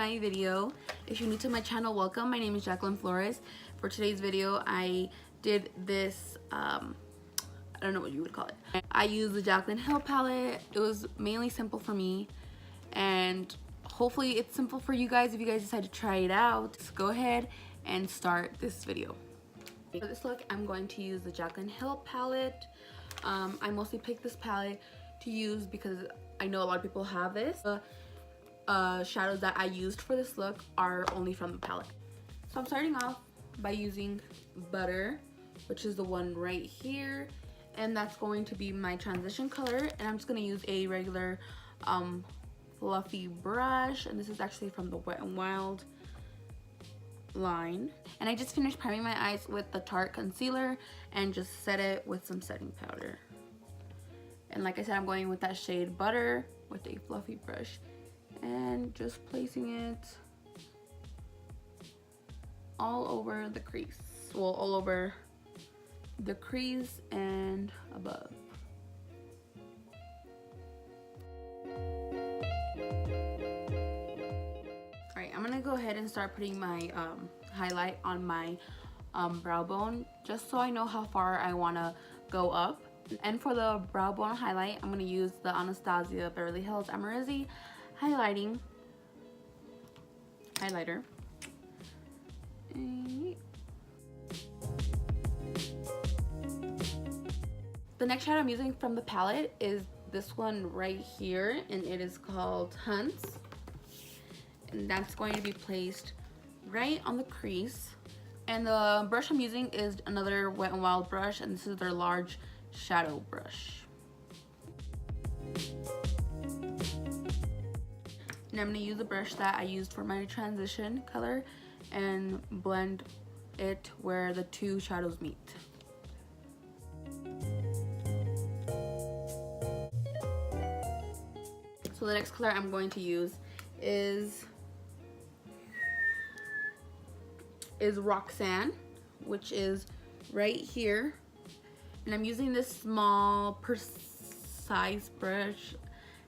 my video. If you're new to my channel, welcome. My name is Jaclyn Flores. For today's video, I did this, I don't know what you would call it. I used the Jaclyn Hill palette. It was mainly simple for me, and hopefully it's simple for you guys if you guys decide to try it out. Just go ahead and start this video. For this look, I'm going to use the Jaclyn Hill palette. I mostly picked this palette to use because I know a lot of people have this. The shadows that I used for this look are only from the palette. So I'm starting off by using Butter, which is the one right here, and that's going to be my transition color. And I'm just going to use a regular fluffy brush, and this is actually from the Wet n Wild line. And I just finished priming my eyes with the Tarte concealer and just set it with some setting powder. And like I said, I'm going with that shade Butter with a fluffy brush and just placing it all over the crease. Well, all over the crease and above. Alright, I'm gonna go ahead and start putting my highlight on my brow bone, just so I know how far I want to go up. And for the brow bone highlight, I'm going to use the Anastasia Beverly Hills Amarizzi highlighter. The next shadow I'm using from the palette is this one right here, and it is called Hunts. And that's going to be placed right on the crease. And the brush I'm using is another Wet n Wild brush, and this is their large shadow brush. And I'm going to use the brush that I used for my transition color and blend it where the two shadows meet. So the next color I'm going to use is Roxanne, which is right here. And I'm using this small precise brush.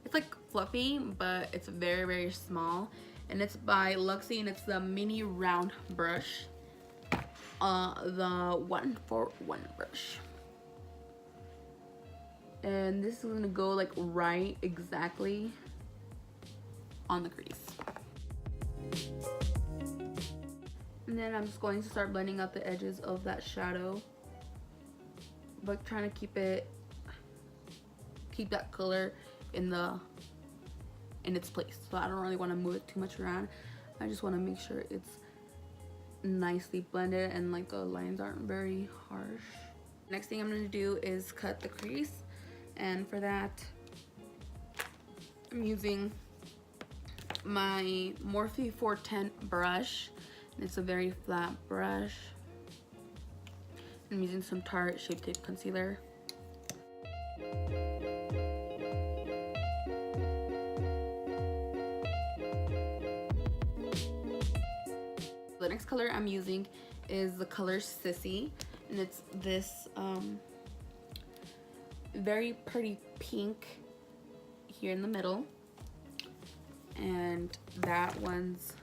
It's like fluffy, but it's very, very small. And it's by Luxie, and it's the mini round brush. The 1-for-1 brush. And this is gonna go like right exactly on the crease. And then I'm just going to start blending out the edges of that shadow, but trying to keep that color in its place. So I don't really want to move it too much around. I just want to make sure it's nicely blended and like the lines aren't very harsh. Next thing I'm going to do is cut the crease, and for that I'm using my Morphe 410 brush. It's a very flat brush. I'm using some Tarte Shape Tape concealer. The next color I'm using is the color Sissy, and it's this very pretty pink here in the middle, and that one's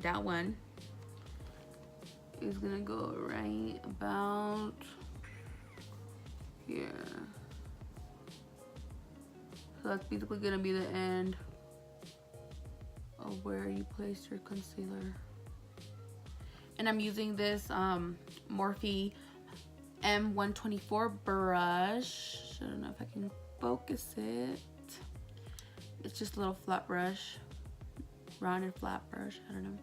that one is gonna go right about here. So that's basically gonna be the end of where you place your concealer. And I'm using this Morphe M124 brush. I don't know if I can focus it. It's just a little flat brush, rounded flat brush, I don't know.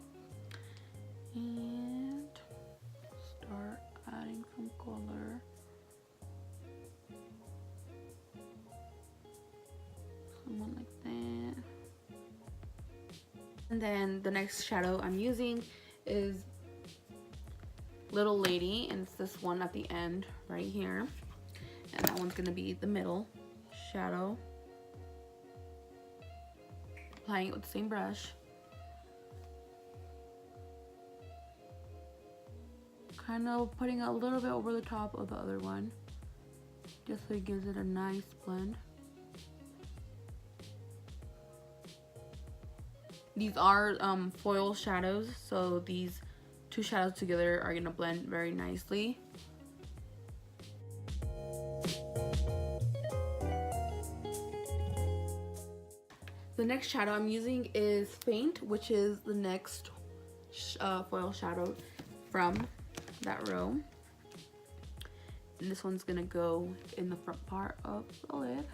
And start adding some color. Something like that. And then the next shadow I'm using is Little Lady, and it's this one at the end right here. And that one's gonna be the middle shadow. Applying it with the same brush. Kind of putting a little bit over the top of the other one, just so it gives it a nice blend. These are foil shadows, so these two shadows together are gonna blend very nicely. The next shadow I'm using is Faint, which is the next foil shadow from that row. And this one's gonna go in the front part of the lid.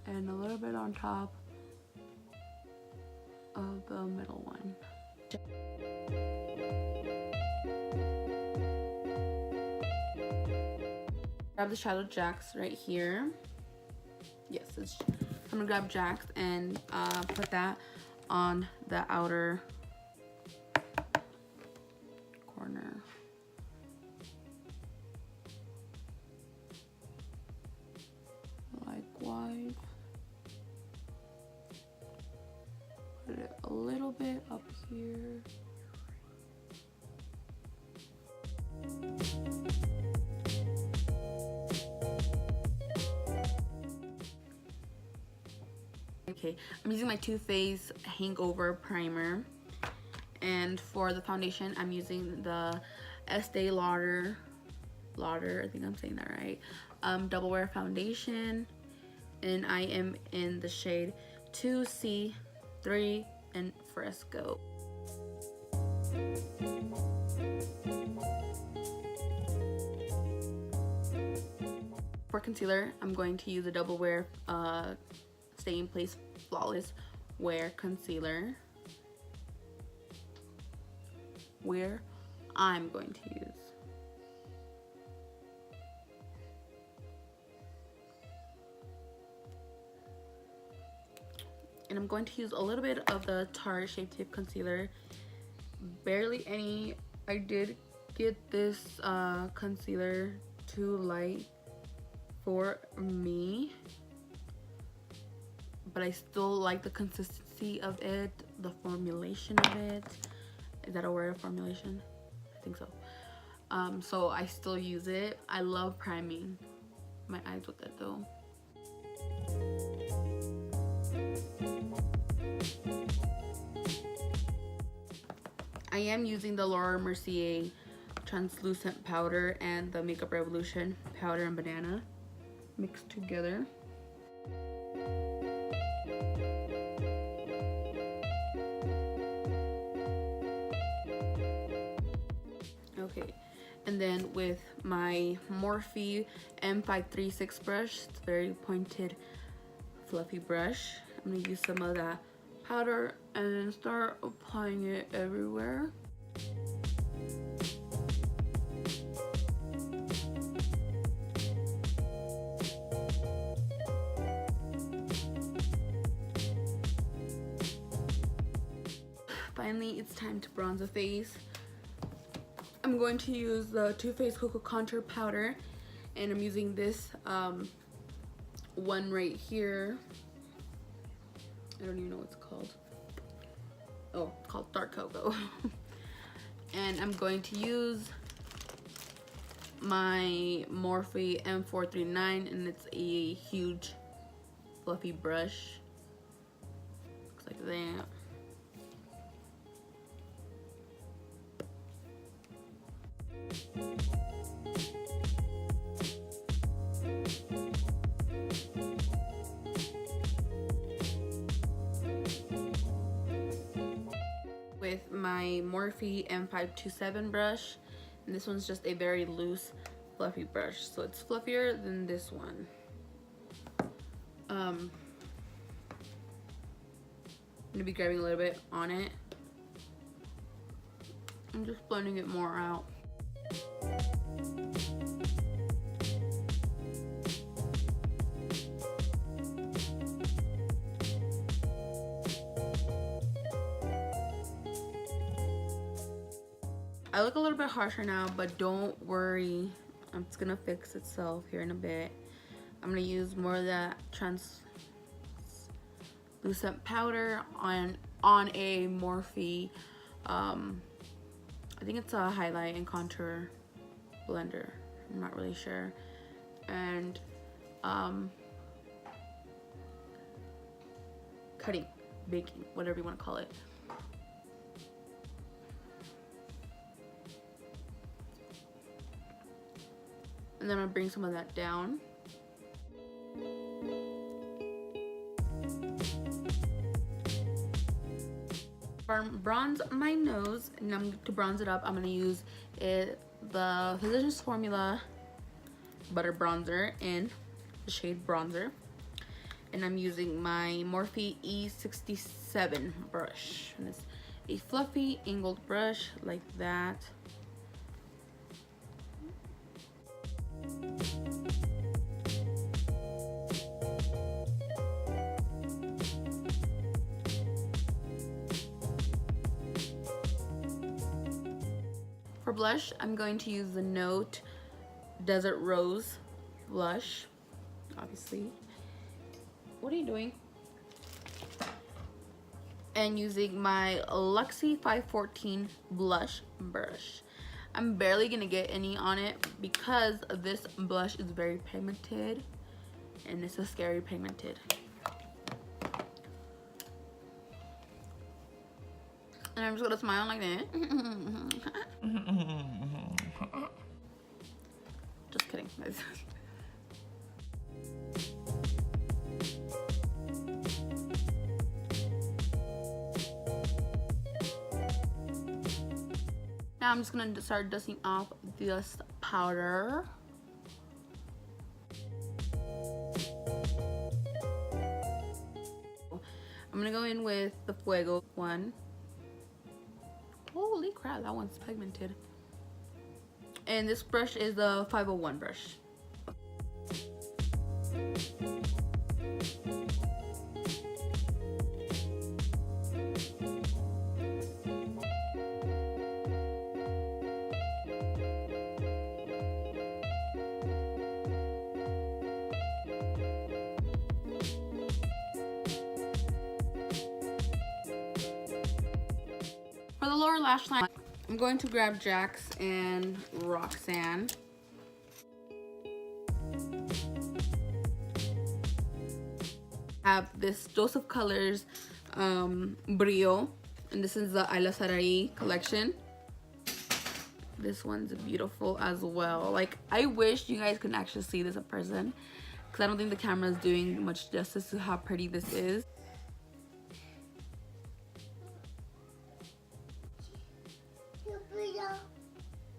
And a little bit on top of the middle one. Grab the shadow jacks right here. Yes, I'm gonna grab jacks and put that on the outer corner. Likewise, put it a little bit up here. Okay, I'm using my Too Faced Hangover Primer, and for the foundation I'm using the Estee Lauder, I think I'm saying that right, Double Wear Foundation, and I am in the shade 2C3 and Fresco. For concealer, I'm going to use a Double Wear Stay in Place Flawless Wear Concealer, where I'm going to use and I'm going to use a little bit of the Tarte Shape Tape Concealer, barely any. I did get this concealer too light for me, but I still like the consistency of it, the formulation of it. Is that a word, formulation? I think so. So I still use it. I love priming my eyes with it though. I am using the Laura Mercier translucent powder and the Makeup Revolution powder and banana mixed together. Okay, and then with my Morphe M536 brush, it's a very pointed, fluffy brush. I'm gonna use some of that powder and then start applying it everywhere. Finally, it's time to bronze the face. I'm going to use the Too Faced Cocoa Contour Powder, and I'm using this one right here. I don't even know what it's called. Oh, it's called Dark Cocoa. And I'm going to use my Morphe M439, and it's a huge fluffy brush. Looks like that. With my Morphe M527 brush, and this one's just a very loose fluffy brush, so it's fluffier than this one. I'm gonna be grabbing a little bit on it and just blending it more out. I look a little bit harsher now, but don't worry, it's gonna fix itself here in a bit. I'm gonna use more of that translucent powder on a Morphe, I think it's a highlight and contour blender, I'm not really sure. And cutting, baking, whatever you want to call it. And then I'm gonna bring some of that down. For bronze my nose, and I'm to bronze it up, I'm gonna use the Physicians Formula Butter Bronzer in the shade Bronzer. And I'm using my Morphe E67 brush. And it's a fluffy angled brush like that. For blush, I'm going to use the Note Desert Rose blush, obviously. What are you doing? And using my Luxie 514 blush brush. I'm barely gonna get any on it because this blush is very pigmented, and it's a scary pigmented. And I'm just gonna smile like that. Just kidding. Now I'm just gonna start dusting off this powder. I'm gonna go in with the Fuego one. Holy crap, that one's pigmented. And this brush is the 501 brush. For the lower lash line, I'm going to grab Jax and Roxanne. I have this Joseph Colors Brio, and this is the Isla Sarai collection. This one's beautiful as well. Like, I wish you guys could actually see this in person, because I don't think the camera is doing much justice to how pretty this is.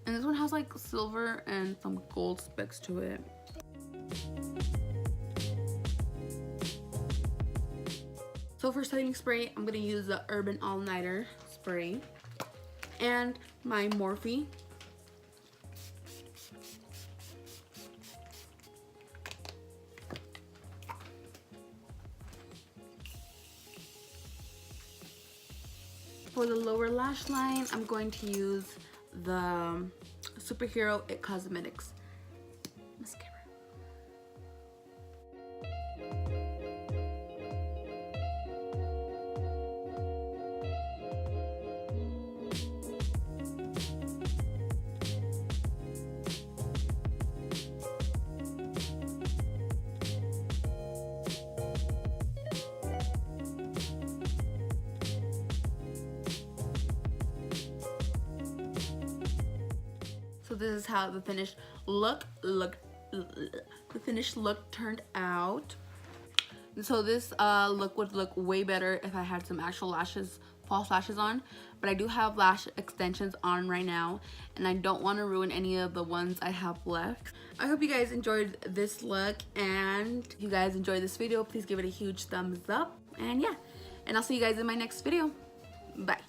And this one has like silver and some gold specks to it. So for setting spray, I'm gonna use the Urban All Nighter spray and my Morphe. For the lower lash line, I'm going to use the Superhero It Cosmetics mascara. So this is how the finished look turned out. And so this look would look way better if I had some actual lashes, false lashes on, but I do have lash extensions on right now, and I don't want to ruin any of the ones I have left. I hope you guys enjoyed this look, and if you guys enjoyed this video, please give it a huge thumbs up. And yeah, and I'll see you guys in my next video. Bye.